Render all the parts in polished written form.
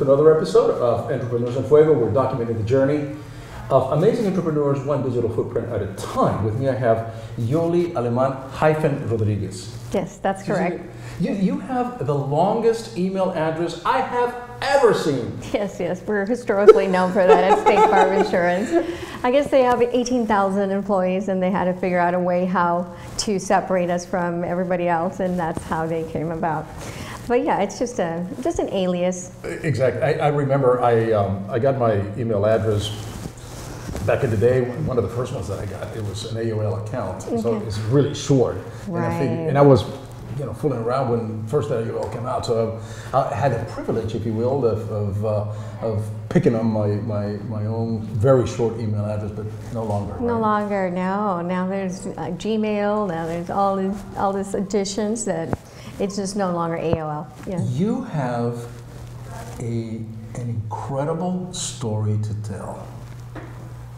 to another episode of Entrepreneurs en Fuego. We're documenting the journey of amazing entrepreneurs, one digital footprint at a time. With me I have Yoli Aleman-Rodriguez. Yes, that's correct. You have the longest email address I have ever seen. Yes, we're historically known for that at State Farm Insurance. I guess they have 18,000 employees and they had to figure out a way how to separate us from everybody else, and that's how they came about. But yeah, it's just an alias. Exactly. I remember I got my email address back in the day. One of the first ones that I got, it was an AOL account, so it's really short. Right. And I was, fooling around when first AOL came out. So I had the privilege, if you will, of picking on my own very short email address, but no longer. No longer. No. Now there's Gmail. Now there's all these additions that it's just no longer AOL. Yeah. You have an incredible story to tell,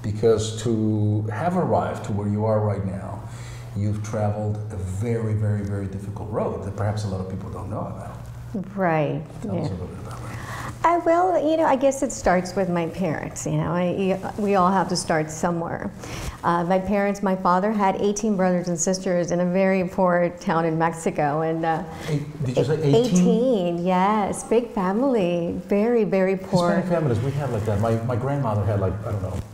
because to have arrived to where you are right now, you've traveled a very, very, very difficult road that perhaps a lot of people don't know about. Right. Tell us a little bit about that. I guess it starts with my parents. We all have to start somewhere. My parents, my father had 18 brothers and sisters in a very poor town in Mexico, and did you say 18? 18, yes, big family, very, very poor. Hispanic families, we have like that. My grandmother had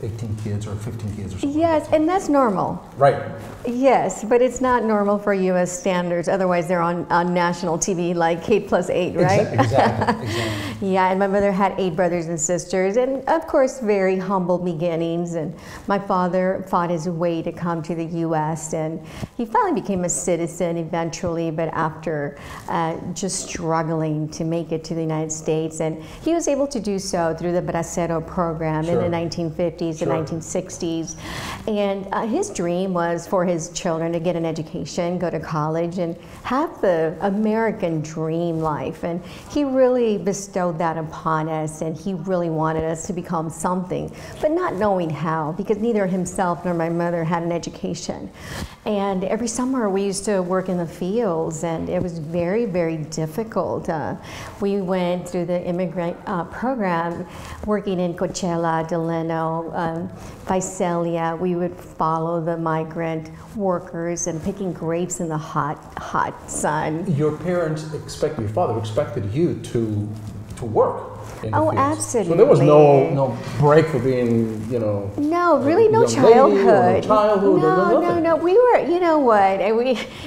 18 kids or 15 kids or something. Yes, and that's normal. Right. Yes, but it's not normal for U.S. standards. Otherwise, they're on national TV like 8+8, right? Exactly. Yeah, and my mother had 8 brothers and sisters, and of course, very humble beginnings. And my father fought his way to come to the U.S., and he finally became a citizen eventually, but after just struggling to make it to the United States. And he was able to do so through the Bracero program in the 1950s and 1960s. And his dream was for his children to get an education, go to college, and have the American dream life. And he really bestowed that upon us, and he really wanted us to become something, but not knowing how, because neither himself nor my mother had an education. And every summer we used to work in the fields, and it was very, very difficult. We went through the immigrant program, working in Coachella, Delano, Visalia. We would follow the migrant workers and picking grapes in the hot sun. Your father expected you to work in the fields. Absolutely. So there was no break for being, No, really no childhood. No. We were,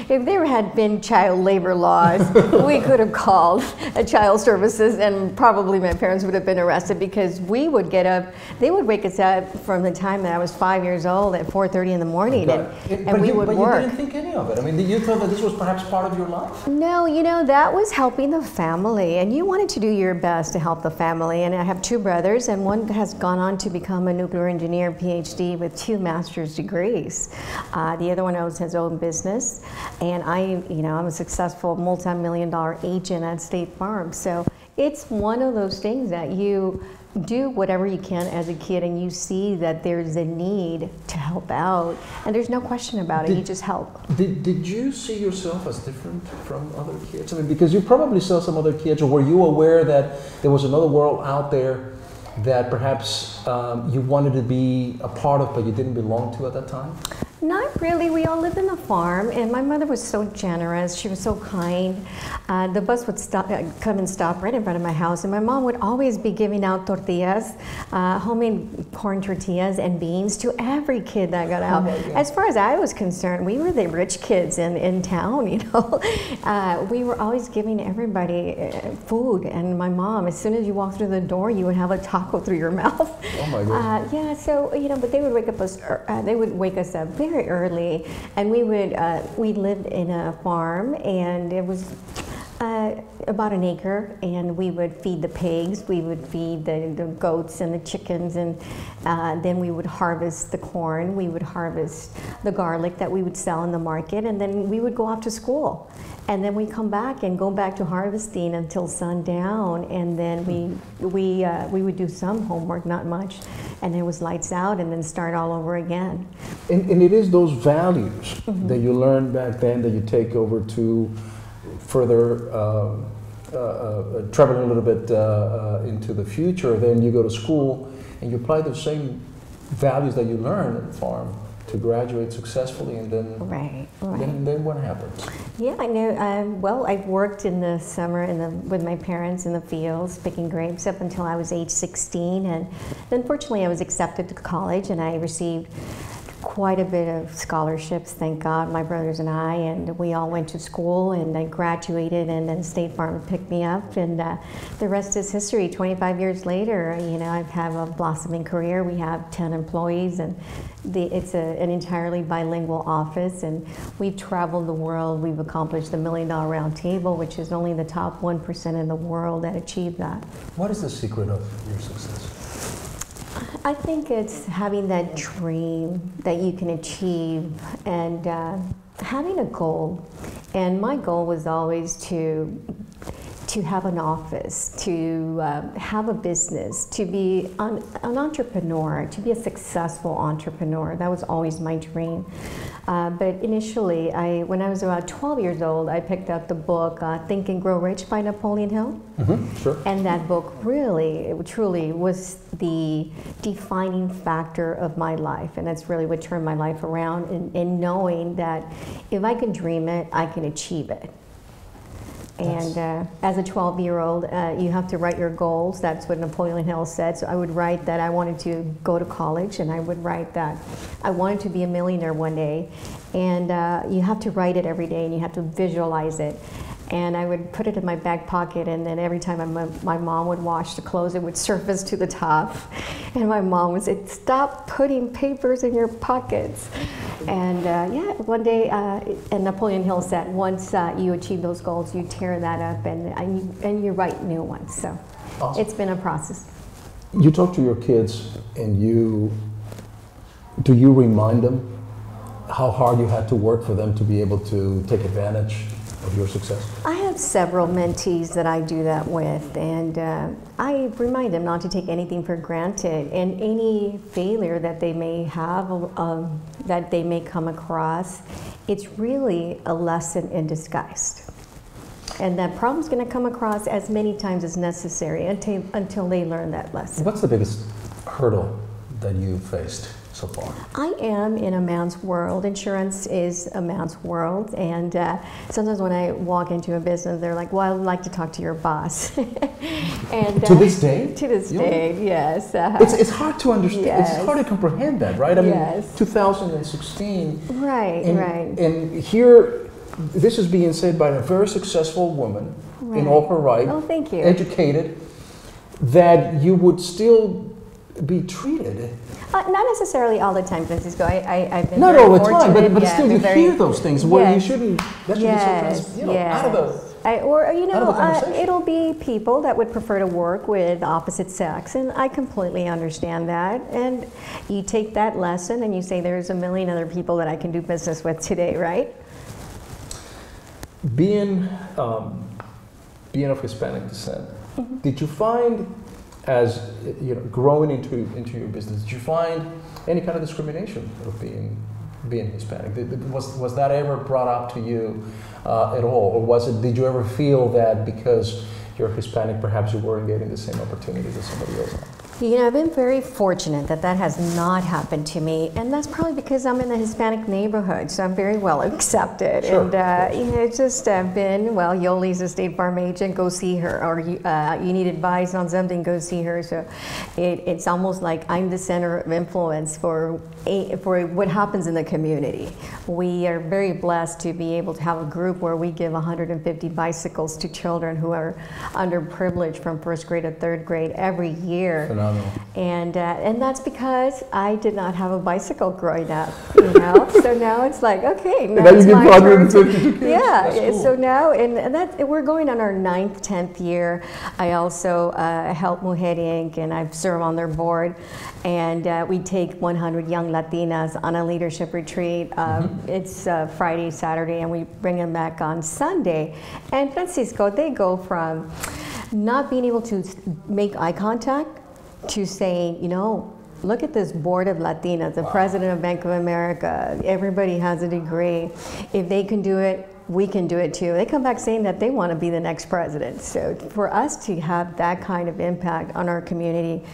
if there had been child labor laws, we could have called child services, and probably my parents would have been arrested, because we would get up, they would wake us up from the time that I was 5 years old at 4:30 in the morning, and we would work. You didn't think any of it. I mean, did you feel that this was perhaps part of your life? No, that was helping the family, and you wanted to do your best to help the family. And I have 2 brothers, and one has gone on to become a nuclear engineer, PhD, with 2 master's degrees. The other one owns his own business, and I'm a successful multi-million-dollar agent at State Farm. So it's one of those things that you do whatever you can as a kid, and you see that there's a need to help out, and there's no question about it. You just help. Did you see yourself as different from other kids? I mean, because you probably saw some other kids, or were you aware that there was another world out there that perhaps you wanted to be a part of, but you didn't belong to at that time? Not really. We all lived in a farm, and my mother was so generous. She was so kind. The bus would come and stop right in front of my house, and my mom would always be giving out tortillas, homemade corn tortillas and beans to every kid that got out. As far as I was concerned, we were the rich kids in town, We were always giving everybody food, and my mom, as soon as you walked through the door, you would have a taco through your mouth. Oh my goodness. So, but they would wake us up very early, and we lived in a farm, and it was about an acre, and we would feed the pigs, we would feed the goats and the chickens, and then we would harvest the corn, we would harvest the garlic that we would sell in the market, and then we would go off to school. And then we come back and go back to harvesting until sundown, and then we would do some homework, not much, and it was lights out, and then start all over again. And it is those values that you learned back then that you take over to further traveling a little bit into the future, then you go to school and you apply the same values that you learn at the farm to graduate successfully, and then then what happens? Yeah, I know. Well, I've worked in the summer with my parents in the fields picking grapes up until I was age 16, and then fortunately I was accepted to college, and I received quite a bit of scholarships, thank God, my brothers and I, and we all went to school, and I graduated, and then State Farm picked me up, and the rest is history. 25 years later, you know, I have a blossoming career. We have 10 employees, and it's an entirely bilingual office, and we've traveled the world. We've accomplished the $1 Million Round Table, which is only the top 1% in the world that achieve that. What is the secret of your success? I think it's having that dream that you can achieve, and having a goal. And my goal was always to have an office, to have a business, to be an entrepreneur, to be a successful entrepreneur. That was always my dream. But initially, when I was about 12 years old, I picked up the book Think and Grow Rich by Napoleon Hill. Sure. And that book really, truly was the defining factor of my life. And that's really what turned my life around, in knowing that if I can dream it, I can achieve it. And as a 12-year-old, you have to write your goals. That's what Napoleon Hill said. So I would write that I wanted to go to college, and I would write that I wanted to be a millionaire one day. And you have to write it every day, and you have to visualize it. And I would put it in my back pocket, and then every time my mom would wash the clothes, it would surface to the top. And my mom would say, "Stop putting papers in your pockets." And yeah, one day, and Napoleon Hill said, once you achieve those goals, you tear that up and you write new ones. So awesome. It's been a process. You talk to your kids, and do you remind them how hard you had to work for them to be able to take advantage of your success? I have several mentees that I do that with, and I remind them not to take anything for granted, and any failure that they may have, that they may come across, it's really a lesson in disguise. And that problem's going to come across as many times as necessary until they learn that lesson. What's the biggest hurdle that you faced so far? I am in a man's world. Insurance is a man's world, and sometimes when I walk into a business, they're like, "Well, I'd like to talk to your boss." And to this day? To this day, yes. It's hard to understand. Yes. It's hard to comprehend that, right? I mean, 2016. Right, right. And here, this is being said by a very successful woman in all her right. Oh, thank you. Educated, that you would still be treated. Not necessarily all the time, Francisco. I've been not very all the fortunate. time, but still you hear those things where you shouldn't. That should be sometimes, out of the. It'll be people that would prefer to work with opposite sex, and I completely understand that. And you take that lesson and you say, "There's a million other people that I can do business with today," right? Being of Hispanic descent, did you find, as growing into your business, did you find any kind of discrimination of being Hispanic? Was that ever brought up to you at all, or did you ever feel that because you're Hispanic, perhaps you weren't getting the same opportunities as somebody else? I've been very fortunate that has not happened to me, and that's probably because I'm in the Hispanic neighborhood, so I'm very well accepted. Sure, and it's just been, Yoli's a State Farm agent, go see her, or you need advice on something, go see her. So it's almost like I'm the center of influence for what happens in the community. We are very blessed to be able to have a group where we give 150 bicycles to children who are underprivileged from first grade to third grade every year. Phenomenal. And that's because I did not have a bicycle growing up, So now it's like, okay, now it's my turn. Yeah, cool. So now, and that we're going on our 9th, 10th year. I also help Mujer Inc., and I've served on their board. And we take 100 young Latinas on a leadership retreat. It's Friday, Saturday, and we bring them back on Sunday. And Francisco, they go from not being able to make eye contact to saying, look at this board of Latinas, the president of Bank of America, everybody has a degree. If they can do it, we can do it too. They come back saying that they want to be the next president. So for us to have that kind of impact on our community,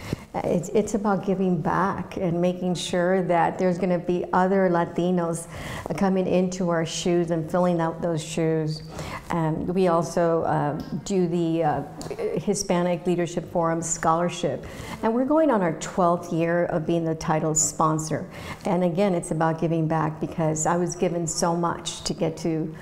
it's about giving back and making sure that there's going to be other Latinos coming into our shoes and filling out those shoes. We also do the Hispanic Leadership Forum Scholarship, and we're going on our 12th year of being the title sponsor. And again, it's about giving back, because I was given so much to get to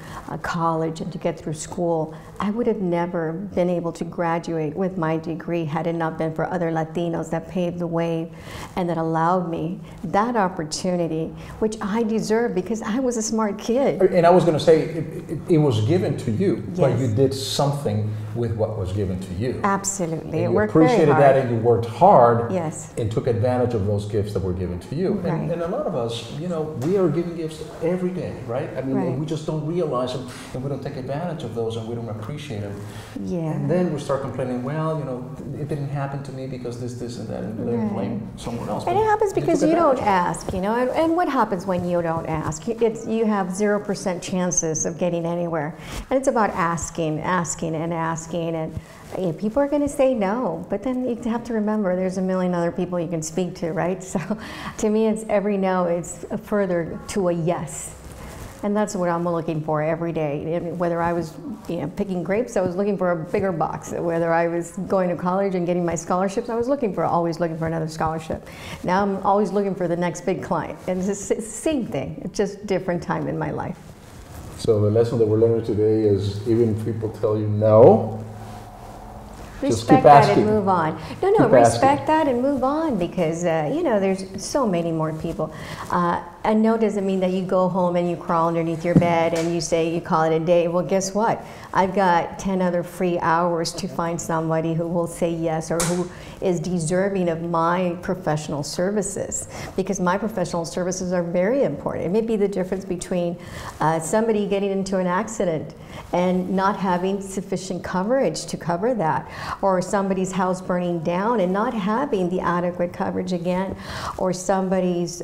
college and to get through school. I would have never been able to graduate with my degree had it not been for other Latinos that paved the way and that allowed me that opportunity, which I deserve because I was a smart kid. And I was going to say, it was given to you, Yes. but you did something with what was given to you. Absolutely. And It you worked very appreciated hard. that, and you worked hard, Yes. and took advantage of those gifts that were given to you. Right. And a lot of us, we are given gifts every day, right? I mean, Right. we just don't realize them, and we don't take advantage of those, and we don't appreciate them. Yeah. And then we start complaining, well, it didn't happen to me because this, and that, and then Right. blame someone else. And But it happens because took you don't advantage. ask, and what happens when you don't ask? You have 0% chances of getting anywhere. And it's about asking, and people are going to say no, but then you have to remember there's a million other people you can speak to, right? So to me, it's every no, it's further to a yes. And that's what I'm looking for every day. And whether I was picking grapes, I was looking for a bigger box. Whether I was going to college and getting my scholarships, I was always looking for another scholarship. Now I'm always looking for the next big client. And it's the same thing. It's just different time in my life. So the lesson that we're learning today is, even if people tell you no, just Respect keep that asking. and move on. No, Keep respect asking. that and move on, because there's so many more people. A no doesn't mean that you go home and you crawl underneath your bed and you call it a day. Well, guess what? I've got 10 other free hours to find somebody who will say yes, or who is deserving of my professional services, because my professional services are very important. It may be the difference between somebody getting into an accident and not having sufficient coverage to cover that, or somebody's house burning down and not having the adequate coverage again, or somebody's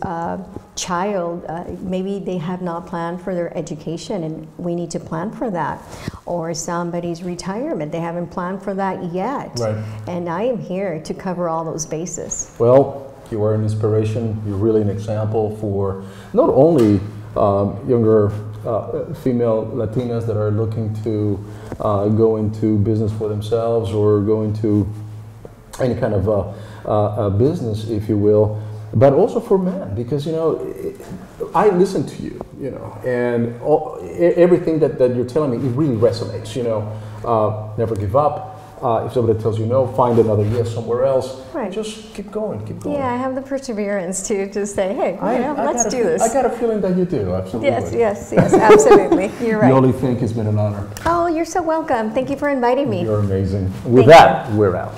child, maybe they have not planned for their education and we need to plan for that, or somebody's retirement, they haven't planned for that yet. Right. And I am here to cover all those bases. Well, you are an inspiration. You're really an example for not only younger female Latinas that are looking to go into business for themselves, or go into any kind of a business, if you will, but also for men, because I listen to you, and everything that you're telling me, it really resonates. Never give up. If somebody tells you no, find another yes somewhere else. Right. Just keep going, keep going. Yeah, I have the perseverance to say, hey, let's got do this. I got a feeling that you do, absolutely. Yes, absolutely. You're right. Yoli Fink, it's been an honor. Oh, you're so welcome. Thank you for inviting me. You're amazing. With Thank that, we're out.